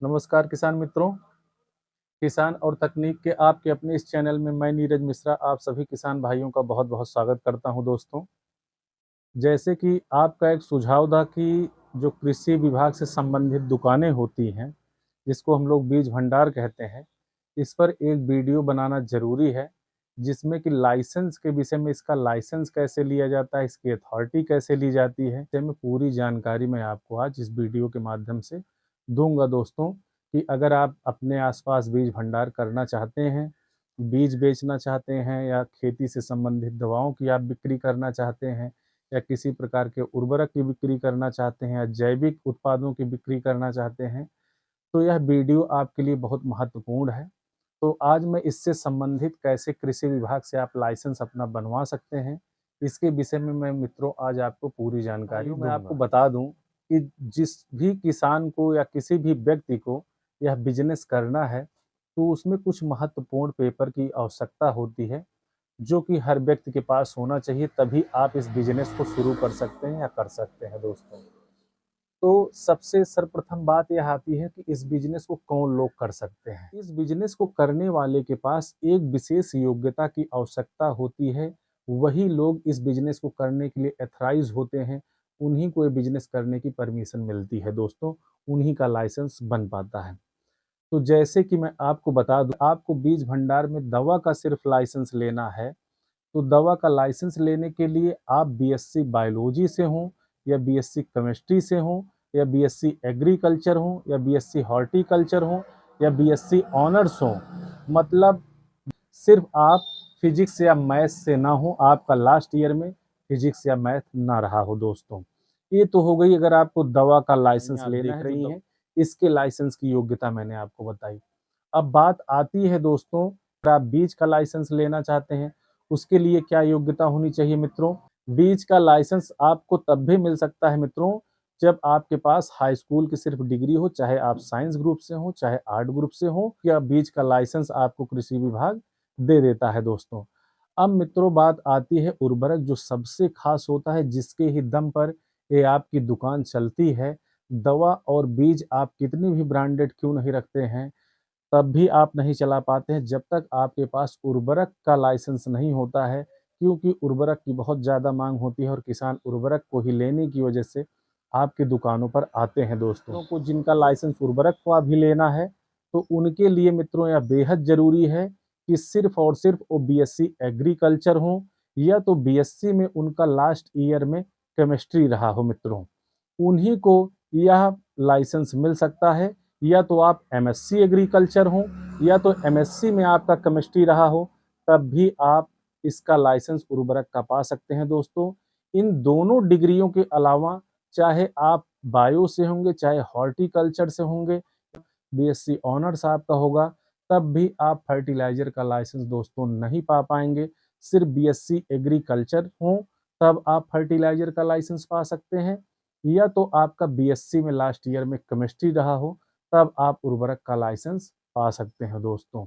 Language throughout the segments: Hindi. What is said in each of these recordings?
नमस्कार किसान मित्रों। किसान और तकनीक के आपके अपने इस चैनल में मैं नीरज मिश्रा आप सभी किसान भाइयों का बहुत बहुत स्वागत करता हूं। दोस्तों, जैसे कि आपका एक सुझाव था कि जो कृषि विभाग से संबंधित दुकानें होती हैं, जिसको हम लोग बीज भंडार कहते हैं, इस पर एक वीडियो बनाना ज़रूरी है, जिसमें कि लाइसेंस के विषय में, इसका लाइसेंस कैसे लिया जाता है, इसकी अथॉरिटी कैसे ली जाती है, इसमें पूरी जानकारी मैं आपको आज इस वीडियो के माध्यम से दूंगा। दोस्तों, कि अगर आप अपने आसपास बीज भंडार करना चाहते हैं, बीज बेचना चाहते हैं, या खेती से संबंधित दवाओं की आप बिक्री करना चाहते हैं, या किसी प्रकार के उर्वरक की बिक्री करना चाहते हैं, या जैविक उत्पादों की बिक्री करना चाहते हैं, तो यह वीडियो आपके लिए बहुत महत्वपूर्ण है। तो आज मैं इससे संबंधित कैसे कृषि विभाग से आप लाइसेंस अपना बनवा सकते हैं, इसके विषय में मैं मित्रों आज आपको पूरी जानकारी मैं आपको बता दूं कि जिस भी किसान को या किसी भी व्यक्ति को यह बिजनेस करना है, तो उसमें कुछ महत्वपूर्ण पेपर की आवश्यकता होती है, जो कि हर व्यक्ति के पास होना चाहिए, तभी आप इस बिजनेस को शुरू कर सकते हैं या कर सकते हैं। दोस्तों, तो सबसे सर्वप्रथम बात यह आती है कि इस बिजनेस को कौन लोग कर सकते हैं। इस बिजनेस को करने वाले के पास एक विशेष योग्यता की आवश्यकता होती है। वही लोग इस बिजनेस को करने के लिए एथराइज होते हैं, उन्हीं को ये बिजनेस करने की परमिशन मिलती है। दोस्तों, उन्हीं का लाइसेंस बन पाता है। तो जैसे कि मैं आपको बता दूं, आपको बीज भंडार में दवा का सिर्फ लाइसेंस लेना है। तो दवा का लाइसेंस लेने के लिए आप बीएससी बायोलॉजी से हों, या बीएससी केमिस्ट्री से हों, या बीएससी एग्रीकल्चर हों, या बीएससी हॉर्टिकल्चर हों, या बीएससी ऑनर्स हों, मतलब सिर्फ आप फिजिक्स या मैथ्स से ना हो, आपका लास्ट ईयर में फिजिक्स या मैथ ना रहा हो। दोस्तों, ये तो हो गई अगर आपको दवा का लाइसेंस लेना है। रही है इसके लाइसेंस की योग्यता मैंने आपको बताई। अब बात आती है दोस्तों, अगर आप बीज का लाइसेंस लेना चाहते हैं, उसके लिए क्या योग्यता होनी चाहिए मित्रों। बीज का लाइसेंस आपको तब भी मिल सकता है मित्रों, जब आपके पास हाई स्कूल की सिर्फ डिग्री हो, चाहे आप साइंस ग्रुप से हो, चाहे आर्ट ग्रुप से हो, या बीज का लाइसेंस आपको कृषि विभाग दे देता है। दोस्तों, अब मित्रों बात आती है उर्वरक, जो सबसे खास होता है, जिसके ही दम पर ये आपकी दुकान चलती है। दवा और बीज आप कितनी भी ब्रांडेड क्यों नहीं रखते हैं, तब भी आप नहीं चला पाते हैं, जब तक आपके पास उर्वरक का लाइसेंस नहीं होता है, क्योंकि उर्वरक की बहुत ज़्यादा मांग होती है और किसान उर्वरक को ही लेने की वजह से आपकी दुकानों पर आते हैं। दोस्तों को जिनका लाइसेंस उर्वरक को अभी लेना है, तो उनके लिए मित्रों यह बेहद ज़रूरी है कि सिर्फ और सिर्फ वो बीएससी एग्रीकल्चर हो, या तो बीएससी में उनका लास्ट ईयर में केमिस्ट्री रहा हो मित्रों, उन्हीं को यह लाइसेंस मिल सकता है। या तो आप एमएससी एग्रीकल्चर हो, या तो एमएससी में आपका केमिस्ट्री रहा हो, तब भी आप इसका लाइसेंस उर्वरक का पा सकते हैं। दोस्तों, इन दोनों डिग्रियों के अलावा चाहे आप बायो से होंगे, चाहे हॉर्टिकल्चर से होंगे, बीएससी ऑनर्स आपका होगा, तब भी आप फर्टिलाइजर का लाइसेंस दोस्तों नहीं पा पाएंगे। सिर्फ बीएससी एग्रीकल्चर हो, तब आप फर्टिलाइजर का लाइसेंस पा सकते हैं, या तो आपका बीएससी में लास्ट ईयर में केमिस्ट्री रहा हो, तब आप उर्वरक का लाइसेंस पा सकते हैं। दोस्तों,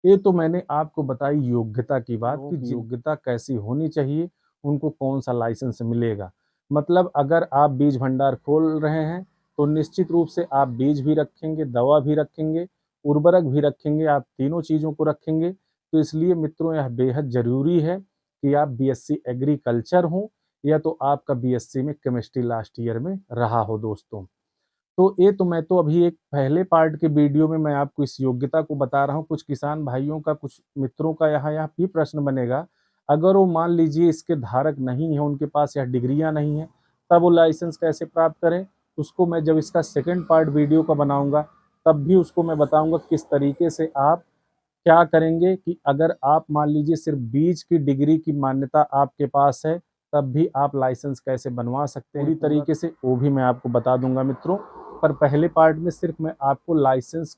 ये तो मैंने आपको बताई योग्यता की बात कि योग्यता कैसी होनी चाहिए, उनको कौन सा लाइसेंस मिलेगा। मतलब अगर आप बीज भंडार खोल रहे हैं, तो निश्चित रूप से आप बीज भी रखेंगे, दवा भी रखेंगे, उर्वरक भी रखेंगे, आप तीनों चीज़ों को रखेंगे। तो इसलिए मित्रों यह बेहद ज़रूरी है कि आप बीएससी एग्रीकल्चर हों, या तो आपका बीएससी में केमिस्ट्री लास्ट ईयर में रहा हो। दोस्तों, तो ये तो मैं तो अभी एक पहले पार्ट के वीडियो में मैं आपको इस योग्यता को बता रहा हूँ। कुछ किसान भाइयों का, कुछ मित्रों का यहाँ भी प्रश्न बनेगा, अगर वो मान लीजिए इसके धारक नहीं है, उनके पास यह डिग्रियाँ नहीं है, तब वो लाइसेंस कैसे प्राप्त करें। उसको मैं जब इसका सेकंड पार्ट वीडियो का बनाऊंगा, तब भी उसको मैं बताऊंगा किस तरीके से आप क्या करेंगे, कि अगर आप मान लीजिए सिर्फ बीज की डिग्री की मान्यता आपके पास है, तब भी आप लाइसेंस कैसे बनवा सकते हैं पूरी तरीके से, वो भी मैं आपको बता दूंगा मित्रों। पर पहले पार्ट में सिर्फ मैं आपको लाइसेंस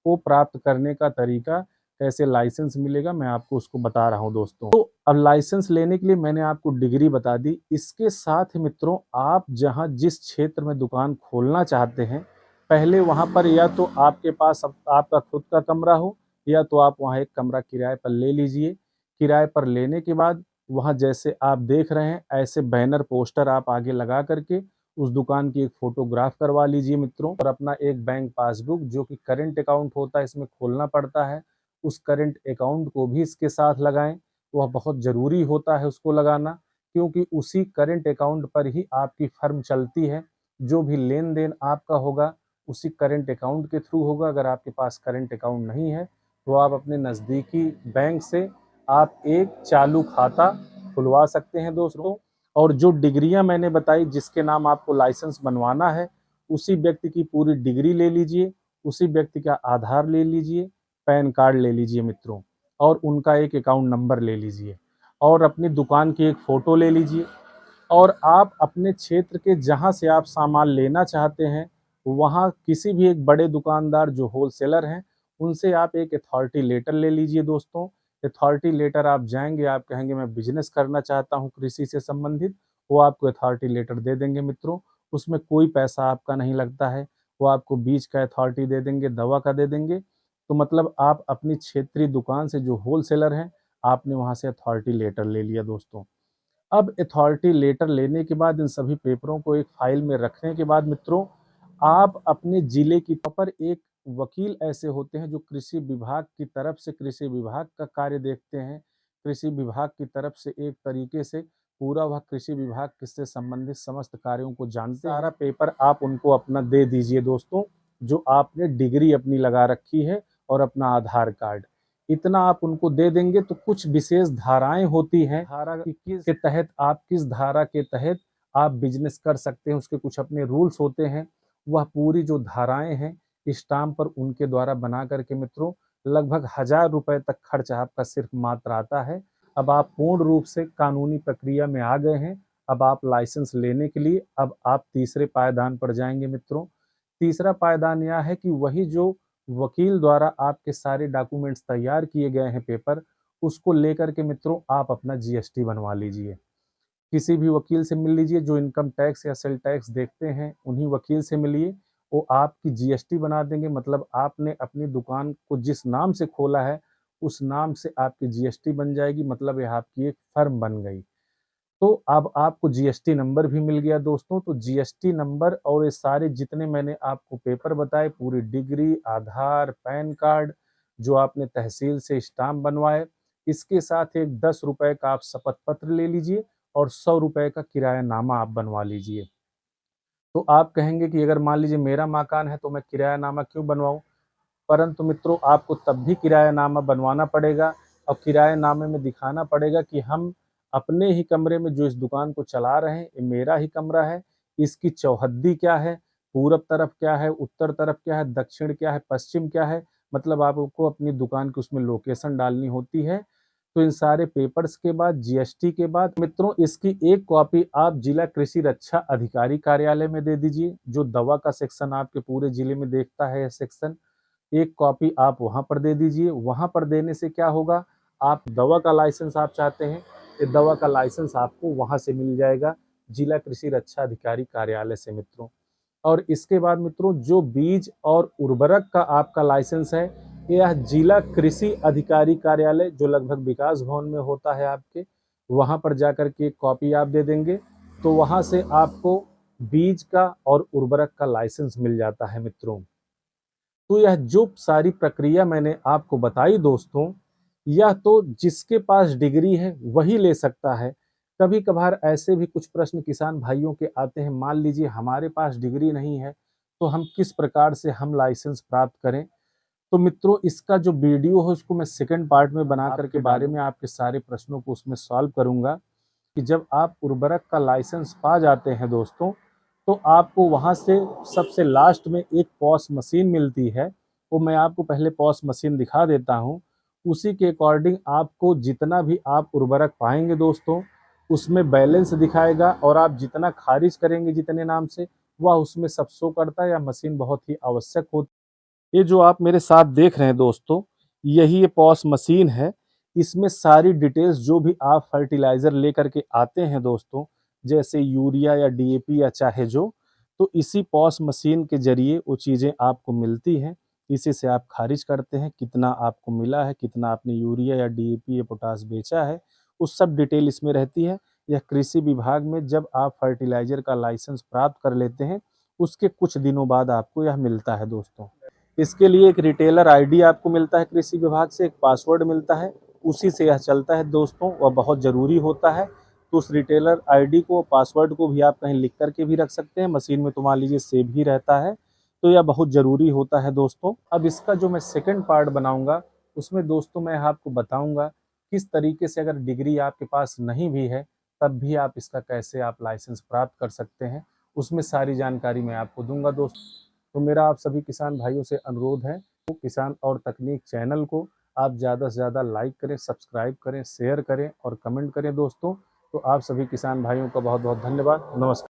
को प्राप्त करने का तरीका, कैसे लाइसेंस मिलेगा, मैं आपको उसको बता रहा हूँ। दोस्तों, तो अब लाइसेंस लेने के लिए मैंने आपको डिग्री बता दी। इसके साथ मित्रों, आप जहाँ जिस क्षेत्र में दुकान खोलना चाहते हैं, पहले वहाँ पर या तो आपके पास आपका खुद का कमरा हो, या तो आप वहाँ एक कमरा किराए पर ले लीजिए। किराए पर लेने के बाद वहाँ जैसे आप देख रहे हैं, ऐसे बैनर पोस्टर आप आगे लगा करके उस दुकान की एक फ़ोटोग्राफ करवा लीजिए मित्रों, और अपना एक बैंक पासबुक जो कि करंट अकाउंट होता है, इसमें खोलना पड़ता है, उस करंट अकाउंट को भी इसके साथ लगाएँ। वह बहुत ज़रूरी होता है उसको लगाना, क्योंकि उसी करंट अकाउंट पर ही आपकी फर्म चलती है। जो भी लेन-देन आपका होगा, उसी करंट अकाउंट के थ्रू होगा। अगर आपके पास करंट अकाउंट नहीं है, तो आप अपने नज़दीकी बैंक से आप एक चालू खाता खुलवा सकते हैं दोस्तों। और जो डिग्रियां मैंने बताई, जिसके नाम आपको लाइसेंस बनवाना है, उसी व्यक्ति की पूरी डिग्री ले लीजिए, उसी व्यक्ति का आधार ले लीजिए, पैन कार्ड ले लीजिए मित्रों, और उनका एक अकाउंट नंबर ले लीजिए, और अपनी दुकान की एक फ़ोटो ले लीजिए। और आप अपने क्षेत्र के जहाँ से आप सामान लेना चाहते हैं, वहाँ किसी भी एक बड़े दुकानदार जो होलसेलर हैं, उनसे आप एक अथॉरिटी लेटर ले लीजिए दोस्तों। अथॉरिटी लेटर आप जाएँगे, आप कहेंगे मैं बिज़नेस करना चाहता हूँ कृषि से संबंधित, वो आपको अथॉरिटी लेटर दे देंगे मित्रों। उसमें कोई पैसा आपका नहीं लगता है, वो आपको बीज का अथॉरिटी दे देंगे, दवा का दे देंगे। तो मतलब आप अपनी क्षेत्रीय दुकान से जो होलसेलर हैं, आपने वहाँ से अथॉरिटी लेटर ले लिया दोस्तों। अब अथॉरिटी लेटर लेने के बाद इन सभी पेपरों को एक फाइल में रखने के बाद मित्रों, आप अपने ज़िले की तौर पर एक वकील ऐसे होते हैं जो कृषि विभाग की तरफ से कृषि विभाग का कार्य देखते हैं। कृषि विभाग की तरफ से एक तरीके से पूरा वह कृषि विभाग से संबंधित समस्त कार्यों को जानते हैं। सारा पेपर आप उनको अपना दे दीजिए दोस्तों, जो आपने डिग्री अपनी लगा रखी है और अपना आधार कार्ड। इतना आप उनको दे देंगे तो कुछ विशेष धाराएँ होती हैं, धारा कि किस के तहत आप किस धारा के तहत आप बिज़नेस कर सकते हैं, उसके कुछ अपने रूल्स होते हैं। वह पूरी जो धाराएँ हैं, स्टाम्प पर उनके द्वारा बना कर के मित्रों, लगभग ₹1000 तक खर्च आपका सिर्फ़ मात्र आता है। अब आप पूर्ण रूप से कानूनी प्रक्रिया में आ गए हैं। अब आप लाइसेंस लेने के लिए अब आप तीसरे पायदान पर जाएँगे मित्रों। तीसरा पायदान यह है कि वही जो वकील द्वारा आपके सारे डॉक्यूमेंट्स तैयार किए गए हैं पेपर, उसको लेकर के मित्रों आप अपना जीएसटी बनवा लीजिए। किसी भी वकील से मिल लीजिए, जो इनकम टैक्स या सेल टैक्स देखते हैं, उन्हीं वकील से मिलिए। वो आपकी जीएसटी बना देंगे, मतलब आपने अपनी दुकान को जिस नाम से खोला है, उस नाम से आपकी जीएसटी बन जाएगी, मतलब यह आपकी एक फर्म बन गई। तो अब आपको जीएसटी नंबर भी मिल गया दोस्तों। तो जीएसटी नंबर और ये सारे जितने मैंने आपको पेपर बताए, पूरी डिग्री, आधार, पैन कार्ड, जो आपने तहसील से स्टाम्प बनवाए, इसके साथ एक ₹10 का आप शपथ पत्र ले लीजिए, और ₹100 का किरायानामा आप बनवा लीजिए। तो आप कहेंगे कि अगर मान लीजिए मेरा मकान है, तो मैं किरायानामा क्यों बनवाऊँ? परंतु मित्रों, आपको तब भी किरायानामा बनवाना पड़ेगा, और किरायानामे में दिखाना पड़ेगा कि हम अपने ही कमरे में जो इस दुकान को चला रहे हैं, ये मेरा ही कमरा है, इसकी चौहद्दी क्या है, पूरब तरफ क्या है, उत्तर तरफ क्या है, दक्षिण क्या है, पश्चिम क्या है, मतलब आपको अपनी दुकान की उसमें लोकेशन डालनी होती है। तो इन सारे पेपर्स के बाद, जीएसटी के बाद मित्रों, इसकी एक कॉपी आप जिला कृषि रक्षा अधिकारी कार्यालय में दे दीजिए, जो दवा का सेक्शन आपके पूरे जिले में देखता है यह सेक्शन। एक कॉपी आप वहाँ पर दे दीजिए। वहाँ पर देने से क्या होगा, आप दवा का लाइसेंस आप चाहते हैं, ये दवा का लाइसेंस आपको वहाँ से मिल जाएगा, जिला कृषि रक्षा अधिकारी कार्यालय से मित्रों। और इसके बाद मित्रों, जो बीज और उर्वरक का आपका लाइसेंस है, यह जिला कृषि अधिकारी कार्यालय, जो लगभग विकास भवन में होता है आपके, वहाँ पर जाकर के एक कॉपी आप दे देंगे, तो वहाँ से आपको बीज का और उर्वरक का लाइसेंस मिल जाता है मित्रों। तो यह जो सारी प्रक्रिया मैंने आपको बताई दोस्तों, यह तो जिसके पास डिग्री है वही ले सकता है। कभी-कभार ऐसे भी कुछ प्रश्न किसान भाइयों के आते हैं, मान लीजिए हमारे पास डिग्री नहीं है, तो हम किस प्रकार से हम लाइसेंस प्राप्त करें? तो मित्रों, इसका जो वीडियो है उसको मैं सेकंड पार्ट में बना कर के बारे में आपके सारे प्रश्नों को उसमें सॉल्व करूँगा, कि जब आप उर्वरक का लाइसेंस पा जाते हैं दोस्तों, तो आपको वहाँ से सबसे लास्ट में एक पॉस मशीन मिलती है। वो मैं आपको पहले पॉस मशीन दिखा देता हूँ। उसी के अकॉर्डिंग आपको जितना भी आप उर्वरक पाएँगे दोस्तों, उसमें बैलेंस दिखाएगा, और आप जितना खारिज करेंगे जितने नाम से, वह उसमें सब शो करता है। यह मशीन बहुत ही आवश्यक होती है। ये जो आप मेरे साथ देख रहे हैं दोस्तों, यही ये पॉस मशीन है। इसमें सारी डिटेल्स जो भी आप फर्टिलाइज़र लेकर के आते हैं दोस्तों, जैसे यूरिया या डीएपी या चाहे जो, तो इसी पॉस मशीन के ज़रिए वो चीज़ें आपको मिलती हैं। इसी से आप खारिज करते हैं, कितना आपको मिला है, कितना आपने यूरिया या डीएपी या पोटाश बेचा है, वो सब डिटेल इसमें रहती है। यह कृषि विभाग में जब आप फर्टिलाइज़र का लाइसेंस प्राप्त कर लेते हैं, उसके कुछ दिनों बाद आपको यह मिलता है दोस्तों। इसके लिए एक रिटेलर आईडी आपको मिलता है कृषि विभाग से, एक पासवर्ड मिलता है, उसी से यह चलता है दोस्तों, वह बहुत ज़रूरी होता है। तो उस रिटेलर आईडी को, पासवर्ड को भी आप कहीं लिख कर के भी रख सकते हैं, मशीन में तो मान लीजिए सेव ही रहता है, तो यह बहुत ज़रूरी होता है दोस्तों। अब इसका जो मैं सेकंड पार्ट बनाऊँगा, उसमें दोस्तों मैं आपको बताऊँगा किस तरीके से अगर डिग्री आपके पास नहीं भी है, तब भी आप इसका कैसे आप लाइसेंस प्राप्त कर सकते हैं, उसमें सारी जानकारी मैं आपको दूँगा दोस्तों। तो मेरा आप सभी किसान भाइयों से अनुरोध है, तो किसान और तकनीक चैनल को आप ज़्यादा से ज़्यादा लाइक करें, सब्सक्राइब करें, शेयर करें और कमेंट करें दोस्तों। तो आप सभी किसान भाइयों का बहुत-बहुत धन्यवाद। नमस्कार।